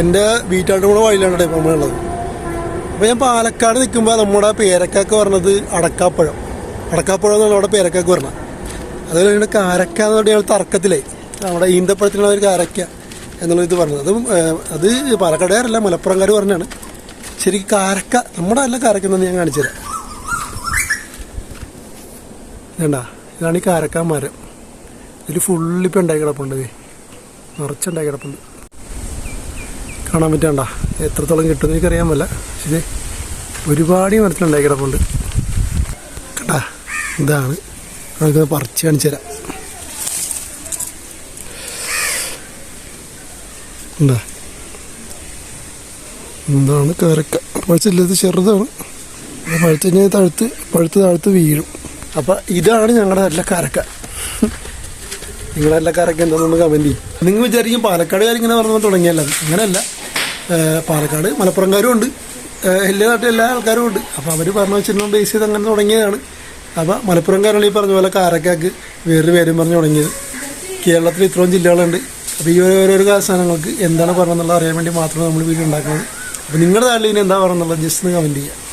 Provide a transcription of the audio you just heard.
എൻ്റെ വീട്ടാണ്ട് കൂടെ വഴിയിലാണ് ഇപ്പോൾ നമ്മളുള്ളത്. അപ്പോൾ ഞാൻ പാലക്കാട് നിൽക്കുമ്പോൾ നമ്മുടെ പേരക്കൊക്കെ പറഞ്ഞത് അടക്കാപ്പഴം എന്നാണ് അവിടെ പേരക്കൊക്കെ പറഞ്ഞത്. അതുപോലെ തന്നെ കാരക്ക എന്ന് പറഞ്ഞാൽ തർക്കത്തിലേ നമ്മുടെ ഈന്തപ്പഴത്തിനുള്ള ഒരു കാരക്ക എന്നുള്ളത് ഇത് പറഞ്ഞത്. അത് പാലക്കാടുകാരല്ല, മലപ്പുറംകാർ പറഞ്ഞാണ്. ശരിക്കും കാരക്ക നമ്മുടെ നല്ല കാരക്ക എന്ന് ഞാൻ കാണിച്ചു തരാം. വേണ്ട, ഇതാണ് ഈ കാരക്ക മരം. ഇതിൽ ഫുള്ളിപ്പോൾ ഉണ്ടാക്കി കിടപ്പുണ്ട്, നിറച്ചുണ്ടാക്കി കിടപ്പുണ്ട്. കാണാൻ പറ്റണ്ട എത്രത്തോളം കിട്ടുമെന്ന് എനിക്കറിയാൻ പറ്റില്ല. പക്ഷേ ഒരുപാട് മരത്തിലുണ്ടാക്കി കിടപ്പുണ്ട് കേട്ടാ. ഇതാണ് നമുക്ക് പറിച്ച് കാണിച്ചു തരാം. എന്താ എന്താണ് കാരക്ക പഴുത്തില്ലത്, ചെറുതാണ്. പഴുത്ത് കഴിഞ്ഞാൽ പഴുത്ത് വീഴും. അപ്പം ഇതാണ് ഞങ്ങളുടെ നല്ല കാരക്ക. നിങ്ങളുടെ നല്ല കാരക്ക എന്താണെന്ന് കമൻറ്റ് ചെയ്യും. നിങ്ങൾ വിചാരിക്കും പാലക്കാടുകാർ ഇങ്ങനെ പറഞ്ഞു തുടങ്ങിയല്ല, അങ്ങനെയല്ല. പാലക്കാട് മലപ്പുറംകാരും ഉണ്ട്, എല്ലാ നാട്ടിലും എല്ലാ ആൾക്കാരും ഉണ്ട്. അപ്പോൾ അവർ പറഞ്ഞു വെച്ചിരുന്ന ബേസ് ചെയ്ത് അങ്ങനെ തുടങ്ങിയതാണ്. അപ്പോൾ മലപ്പുറംകാരാണ് ഈ പറഞ്ഞ പോലെ കാരക്കക്ക് വേറൊരു പേരും പറഞ്ഞു തുടങ്ങിയത്. കേരളത്തിൽ ഇത്രയും ജില്ലകളുണ്ട്. അപ്പോൾ ഈ ഓരോരോ സാധനങ്ങൾക്ക് എന്താണ് പറഞ്ഞതെന്നുള്ളത് അറിയാൻ വേണ്ടി മാത്രമേ നമ്മൾ വീഡിയോ ഉണ്ടാക്കുന്നത്. അപ്പോൾ നിങ്ങളുടെ നാട്ടിൽ ഇനി എന്താ പറഞ്ഞെന്നുള്ളത് ജസ്റ്റ് ഒന്ന് കമൻറ്റ് ചെയ്യുക.